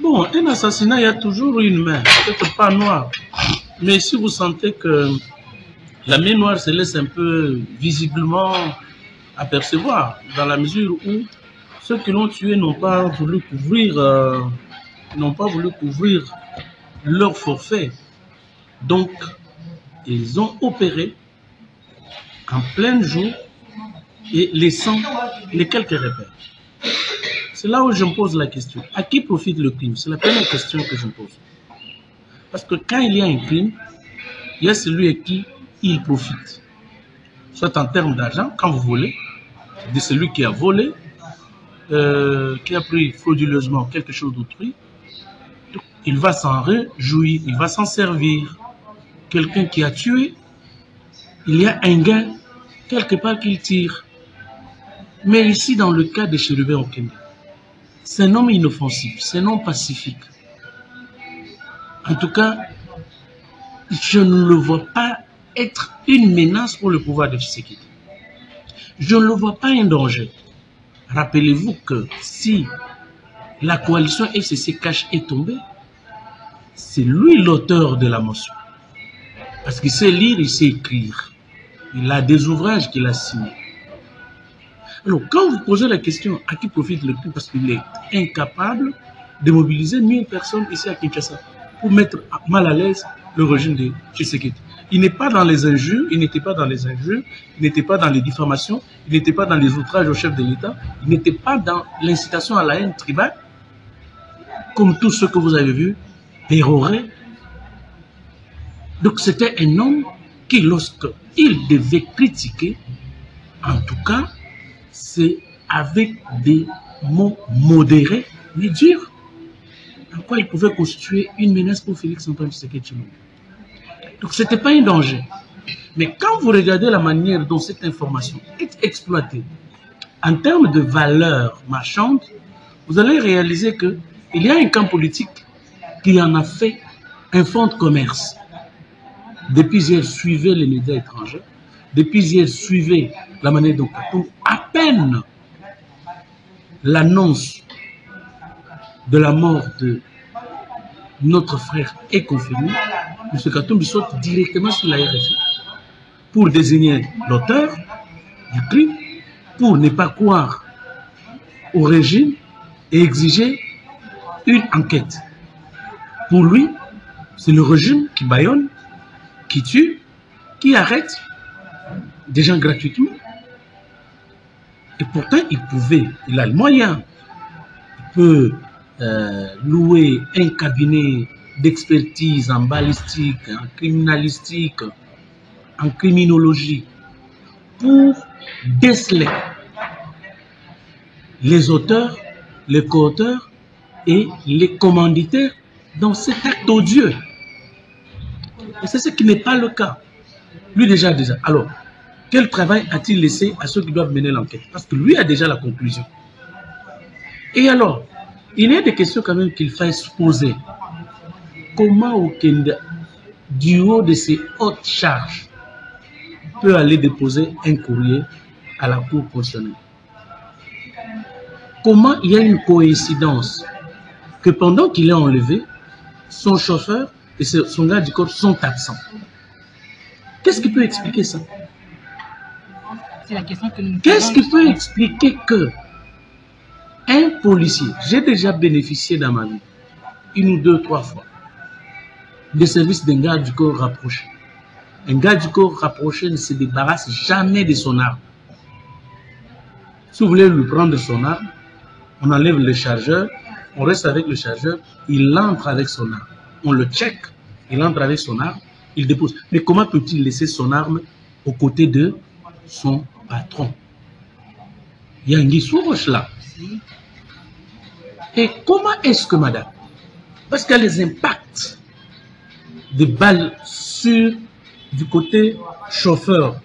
Bon, un assassinat, il y a toujours une main, peut-être pas noire. Mais si vous sentez que la main noire se laisse un peu visiblement apercevoir, dans la mesure où ceux qui l'ont tué n'ont pas voulu couvrir leur forfait. Donc, ils ont opéré en plein jour et laissant les quelques repères. C'est là où je me pose la question. À qui profite le crime? C'est la première question que je me pose. Parce que quand il y a un crime, il y a celui à qui il profite. Soit en termes d'argent, quand vous volez, de celui qui a volé, qui a pris frauduleusement quelque chose d'autrui, il va s'en réjouir, il va s'en servir. Quelqu'un qui a tué, il y a un gain quelque part qu'il tire. Mais ici, dans le cas de Chérubin Okende, c'est un homme inoffensif, c'est un homme pacifique. En tout cas, je ne le vois pas être une menace pour le pouvoir de Tshisekedi. Je ne le vois pas un danger. Rappelez-vous que si la coalition FCC-Cash est tombée, c'est lui l'auteur de la motion. Parce qu'il sait lire, il sait écrire. Il a des ouvrages qu'il a signés. Alors, quand vous posez la question à qui profite le crime, parce qu'il est incapable de mobiliser 1000 personnes ici à Kinshasa pour mettre mal à l'aise le régime de Tshisekedi. Il n'est pas dans les injures, il n'était pas dans les injures, il n'était pas dans les diffamations, il n'était pas dans les outrages au chef de l'État, il n'était pas dans l'incitation à la haine tribale, comme tous ceux que vous avez vus, pérorer. Donc c'était un homme qui, lorsqu'il devait critiquer, en tout cas, c'est avec des mots modérés, mais durs, en quoi il pouvait constituer une menace pour Félix-Antoine Tshisekedi. Donc ce n'était pas un danger. Mais quand vous regardez la manière dont cette information est exploitée, en termes de valeur marchande, vous allez réaliser qu'il y a un camp politique qui en a fait un fonds de commerce. Depuis hier, suivez les médias étrangers. Depuis hier, suivez la manière dont à peine l'annonce de la mort de notre frère est confirmée, M. Katumbi saute directement sur la RFI pour désigner l'auteur du crime, pour ne pas croire au régime et exiger une enquête. Pour lui, c'est le régime qui bâillonne, qui tue, qui arrête des gens gratuitement. Et pourtant, il a le moyen. Il peut louer un cabinet d'expertise en balistique, en criminalistique, en criminologie, pour déceler les auteurs, les co-auteurs et les commanditaires dans cet acte odieux. Et c'est ce qui n'est pas le cas. Lui déjà. Alors, quel travail a-t-il laissé à ceux qui doivent mener l'enquête? Parce que lui a déjà la conclusion. Et alors, il y a des questions quand même qu'il faille se poser. Comment Okende, du haut de ses hautes charges, peut aller déposer un courrier à la Cour constitutionnelle? Comment il y a une coïncidence que pendant qu'il est enlevé, son chauffeur et son garde du corps sont absents? Qu'est-ce qui peut expliquer ça? C'est la question que nous Qu'est-ce qui peut expliquer que un policier, j'ai déjà bénéficié dans ma vie, 1 ou 2, 3 fois, des services d'un garde du corps rapproché. Un garde du corps rapproché ne se débarrasse jamais de son arme. Si vous voulez lui prendre son arme, on enlève le chargeur, on reste avec le chargeur, il entre avec son arme. On le check, il entre avec son arme, il dépose. Mais comment peut-il laisser son arme aux côtés de son patron? Il y a un guissouche là. Et comment est-ce que, madame, parce qu'il y a les impacts des balles sur du côté chauffeur,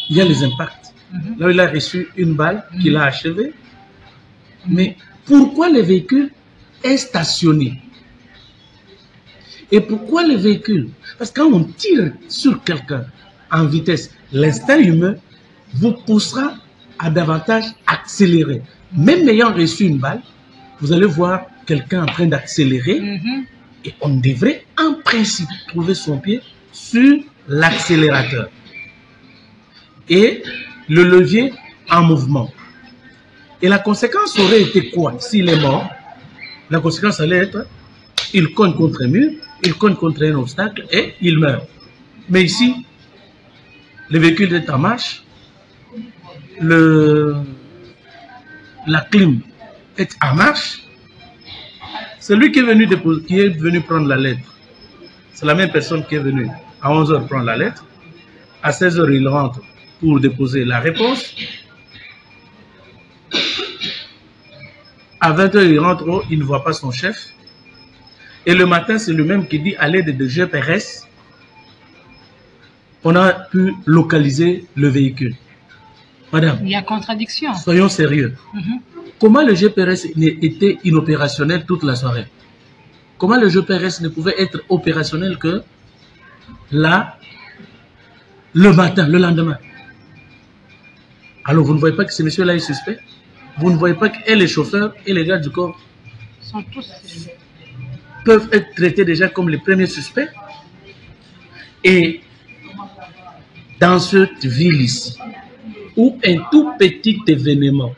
il y a les impacts. Là, il a reçu une balle qu'il a achevée. Mais pourquoi le véhicule est stationné? Et pourquoi le véhicule? Parce que quand on tire sur quelqu'un en vitesse, l'instinct humain vous poussera a davantage accéléré. Même ayant reçu une balle, vous allez voir quelqu'un en train d'accélérer et on devrait en principe trouver son pied sur l'accélérateur et le levier en mouvement. Et la conséquence aurait été quoi? S'il est mort, la conséquence allait être il cogne contre un mur, il cogne contre un obstacle et il meurt. Mais ici, le véhicule est en marche, la clim est en marche. Celui qui est venu déposer, qui est venu prendre la lettre, c'est la même personne qui est venue à 11 h prendre la lettre. À 16 h, il rentre pour déposer la réponse. À 20 h, il rentre, il ne voit pas son chef. Et le matin, c'est le même qui dit à l'aide de GPS, on a pu localiser le véhicule. Madame, il y a contradiction. Soyons sérieux. Comment le GPS était inopérationnel toute la soirée? Comment le GPS ne pouvait être opérationnel que là, le matin, le lendemain? Alors vous ne voyez pas que ce monsieur-là est suspect? Vous ne voyez pas que les chauffeurs et les gars du corps sont tous... peuvent être traités déjà comme les premiers suspects? Et dans cette ville ici, où un tout petit événement,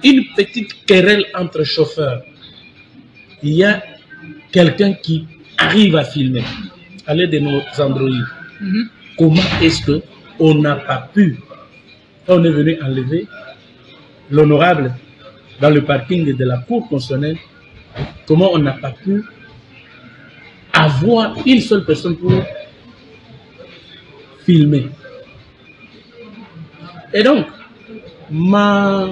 une petite querelle entre chauffeurs, il y a quelqu'un qui arrive à filmer à l'aide de nos androïdes. Comment est-ce qu'on n'a pas pu, quand on est venu enlever l'honorable dans le parking de la cour constitutionnelle, comment on n'a pas pu avoir une seule personne pour filmer? Et donc, ma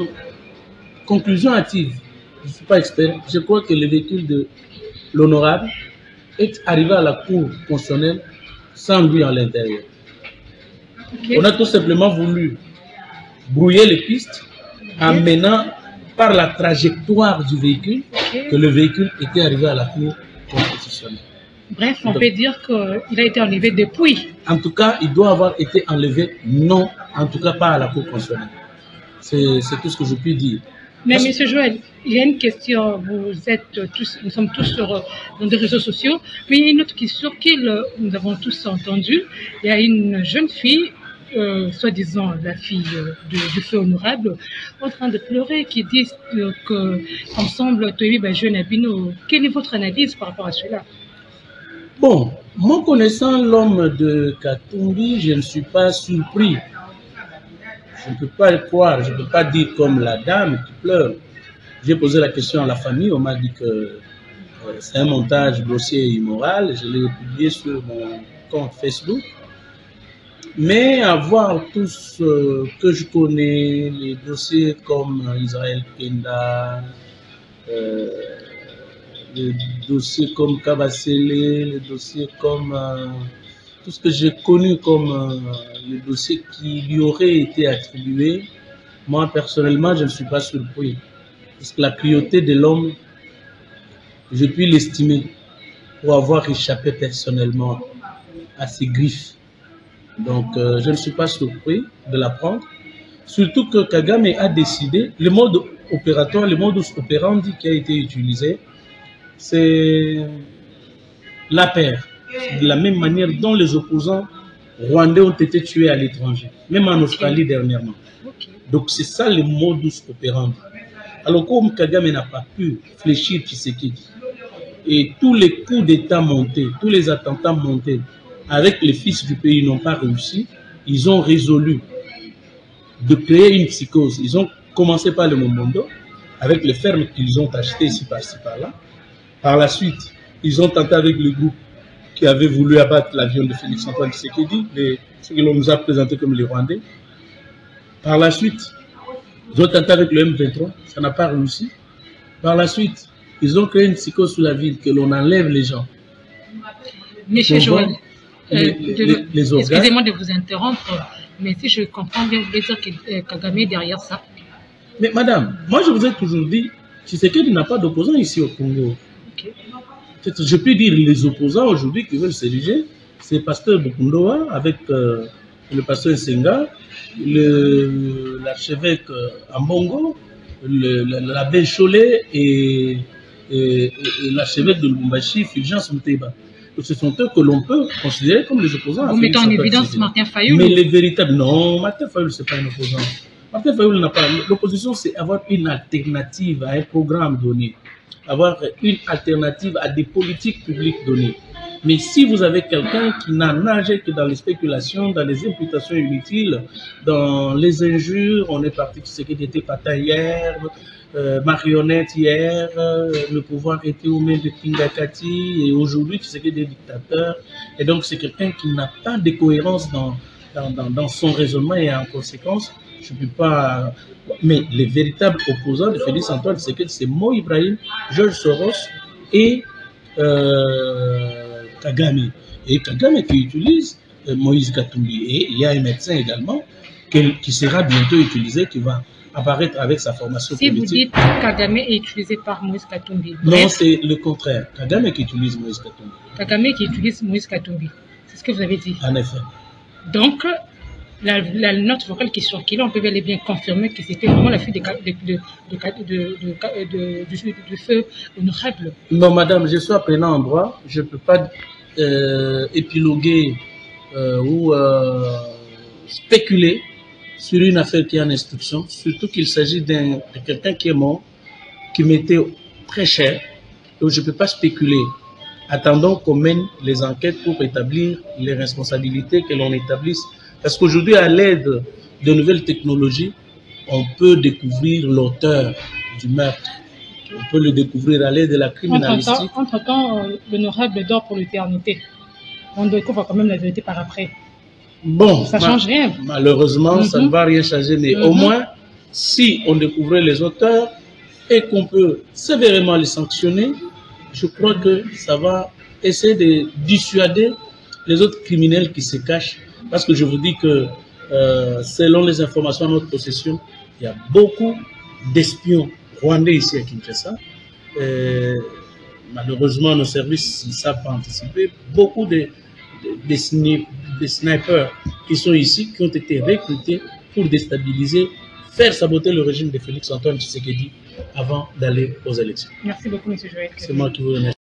conclusion hâtive, je ne suis pas expert, je crois que le véhicule de l'honorable est arrivé à la cour constitutionnelle sans lui à l'intérieur. On a tout simplement voulu brouiller les pistes en menant par la trajectoire du véhicule que le véhicule était arrivé à la cour constitutionnelle. Bref, on peut dire qu'il a été enlevé depuis. En tout cas, il doit avoir été enlevé, non, en tout cas pas à la cour constitutionnelle. C'est tout ce que je puis dire. Mais M. Joël, il y a une question, nous sommes tous dans des réseaux sociaux, mais il y a une autre question que nous avons tous entendue. Il y a une jeune fille, soi-disant la fille du feu honorable, en train de pleurer, qui dit qu'on semble Toyebi jeune Abino. Quelle est votre analyse par rapport à cela? Bon, moi connaissant l'homme de Katumbi, je ne suis pas surpris. Je ne peux pas le croire, je ne peux pas dire comme la dame qui pleure. J'ai posé la question à la famille, on m'a dit que c'est un montage grossier et immoral. Je l'ai publié sur mon compte Facebook. Mais à voir tout ce que je connais, les dossiers comme Israël Penda, les dossiers comme Kabasele, les dossiers comme tout ce que j'ai connu comme les dossiers qui lui auraient été attribués, moi personnellement je ne suis pas surpris. Parce que la cruauté de l'homme, je puis l'estimer pour avoir échappé personnellement à ses griffes. Donc je ne suis pas surpris de l'apprendre. Surtout que Kagame a décidé, le mode opératoire, le modus operandi qui a été utilisé, c'est la paire. De la même manière dont les opposants rwandais ont été tués à l'étranger, même en Australie dernièrement. Donc c'est ça le modus operandi. Alors comme Kagame n'a pas pu fléchir Tshisekedi, et tous les coups d'État montés, tous les attentats montés avec les fils du pays n'ont pas réussi, ils ont résolu de créer une psychose. Ils ont commencé par le Momondo, avec les fermes qu'ils ont achetées ici par-ci par-là. Par la suite, ils ont tenté avec le groupe qui avait voulu abattre l'avion de Félix-Antoine Tshisekedi, ce que l'on nous a présenté comme les Rwandais. Par la suite, ils ont tenté avec le M23, ça n'a pas réussi. Par la suite, ils ont créé une psychose sous la ville, que l'on enlève les gens. Monsieur Joël, excusez-moi de vous interrompre, mais si je comprends bien, vous voulez dire que Kagame est derrière ça. Mais madame, moi je vous ai toujours dit, Tshisekedi n'a pas d'opposants ici au Congo. Okay. Je peux dire les opposants aujourd'hui qui veulent s'ériger, c'est Pasteur Bukundoa avec le pasteur Nsenga, l'archevêque Ambongo, l'abbé Cholet et l'archevêque de Lubumbashi, Fulgence Muteba. Ce sont eux que l'on peut considérer comme les opposants. Vous mettez en évidence Martin Fayoulou. Mais les véritables, non, Martin Fayoulou, ce n'est pas un opposant. Martin Fayoulou n'a pas. L'opposition, c'est avoir une alternative à un programme donné, avoir une alternative à des politiques publiques données. Mais si vous avez quelqu'un qui n'a nagé que dans les spéculations, dans les imputations inutiles, dans les injures, on est parti de ce qui était Pata hier, marionnette hier, le pouvoir était aux mains de Kingakati, et aujourd'hui, c'est des dictateurs. Et donc, c'est quelqu'un qui n'a pas de cohérence dans son raisonnement, et en conséquence, je ne peux pas. Mais les véritables opposants de Félix Antoine Tshisekedi, c'est Mo Ibrahim, Georges Soros et Kagame. Et Kagame qui utilise Moïse Katumbi. Et il y a un médecin également qui sera bientôt utilisé, qui va apparaître avec sa formation politique. Si vous dites Kagame est utilisé par Moïse Katumbi. Non, c'est le contraire. Kagame qui utilise Moïse Katumbi. Kagame qui utilise Moïse Katumbi. C'est ce que vous avez dit. En effet. Donc, la note vocale qui est circulée, on peut bel et bien confirmer que c'était vraiment la fille du feu honorable. Non, madame, je suis apprenant en droit. Je ne peux pas épiloguer ou spéculer sur une affaire qui est en instruction, surtout qu'il s'agit de quelqu'un qui est mort, qui m'était très cher. Donc, je ne peux pas spéculer. Attendons qu'on mène les enquêtes pour établir les responsabilités, que l'on établisse. Parce qu'aujourd'hui, à l'aide de nouvelles technologies, on peut découvrir l'auteur du meurtre. On peut le découvrir à l'aide de la criminalistique. Entre-temps, l'honorable dort pour l'éternité. On découvre quand même la vérité par après. Bon, ça ne change rien. Malheureusement, ça ne va rien changer. Mais au moins, si on découvrait les auteurs et qu'on peut sévèrement les sanctionner, je crois que ça va essayer de dissuader les autres criminels qui se cachent. Parce que je vous dis que selon les informations à notre possession, il y a beaucoup d'espions rwandais ici à Kinshasa. Malheureusement, nos services ne savent pas anticiper. Beaucoup de snipers qui sont ici, qui ont été recrutés pour déstabiliser, faire saboter le régime de Félix Antoine Tshisekedi avant d'aller aux élections. Merci beaucoup, M. Joël. C'est moi qui vous remercie.